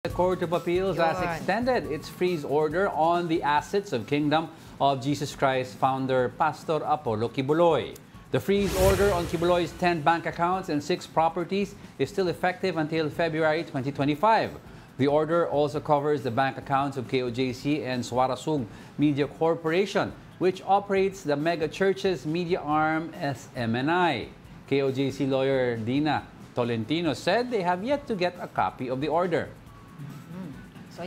The Court of Appeals has extended its freeze order on the assets of Kingdom of Jesus Christ founder Pastor Apollo Kibuloy. The freeze order on Kibuloy's 10 bank accounts and 6 properties is still effective until February 2025. The order also covers the bank accounts of KOJC and Suarasug Media Corporation, which operates the mega church's media arm SMNI. KOJC lawyer Dina Tolentino said they have yet to get a copy of the order.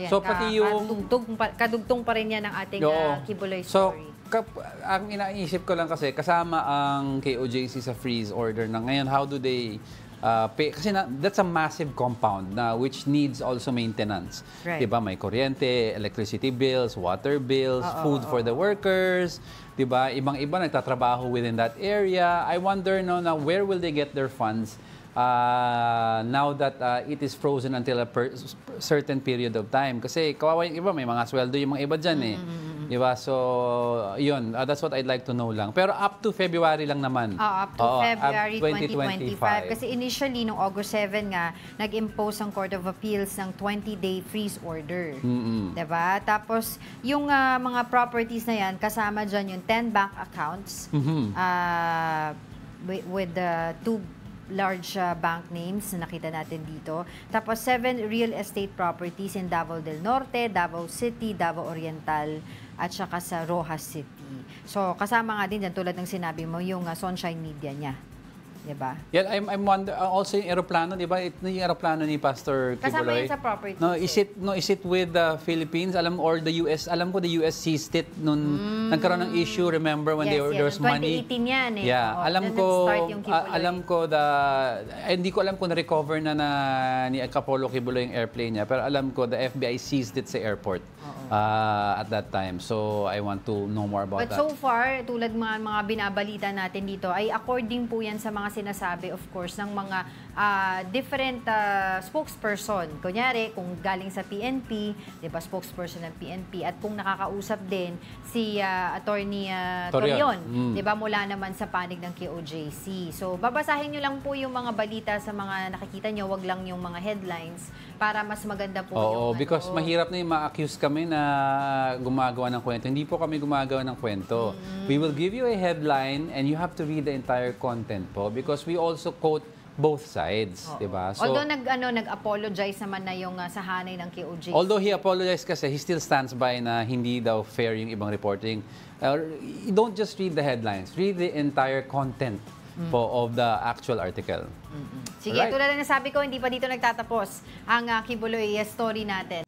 So pati yung kadugtong pa rin yan ng ating Kibuloy story. So, ang inaisip ko lang kasi kasama ang KOJC sa freeze order na ngayon, how do they pay? Kasi that's a massive compound na which needs also maintenance. Right. Diba? May kuryente, electricity bills, water bills, food for the workers. Diba? Ibang-iba nagtatrabaho within that area. I wonder no, na where will they get their funds now that it is frozen until a certain period of time. Kasi kawawa yung iba, may mga sweldo yung mga iba dyan eh. Diba? So, yun. That's what I'd like to know lang. Pero up to February lang naman. Up to February 2025. Kasi initially, noong August 7 nga, nag-impose ang Court of Appeals ng 20-day freeze order. Diba? Tapos, yung mga properties na yan, kasama dyan yung 10 bank accounts with the 2 large bank names na nakita natin dito. Tapos 7 real estate properties in Davao del Norte, Davao City, Davao Oriental, at saka sa Rojas City. So, kasama nga din dyan, tulad ng sinabi mo, yung Sunshine Media niya. Diba? Yeah, I'm wonder also yung aeroplano, di ba? Yung aeroplano ni Pastor Kibuloy. Kasama yun sa property. Is it with the Philippines? Or the US? Alam ko the US seized it nung nagkaroon ng issue, remember when there was money? 2018 yan eh. Yeah, alam ko hindi ko alam kung na-recover na ni Apollo Kibuloy yung airplane niya, pero alam ko the FBI seized it sa airport at that time. So I want to know more about that. But so far, tulad mga binabalita natin dito, ay according po yan sa mga sinasabi, of course, ng mga different spokesperson. Kunyari, kung galing sa PNP, di ba, spokesperson ng PNP, at kung nakakausap din si Attorney Torion, di ba, mula naman sa panig ng KOJC. So, babasahin nyo lang po yung mga balita sa mga nakikita nyo, wag lang yung mga headlines, para mas maganda po yung because mahirap na yung ma-accuse kami na gumagawa ng kwento. Hindi po kami gumagawa ng kwento. We will give you a headline and you have to read the entire content po because we also quote both sides, di ba? So, although nag-apologize naman na yung sa hanay ng KOJC. Although he apologized kasi he still stands by na hindi daw fair yung ibang reporting. You don't just read the headlines, read the entire content po of the actual article. Sige, tulad na sabi ko, hindi pa dito nagtatapos ang Kibuloy story natin.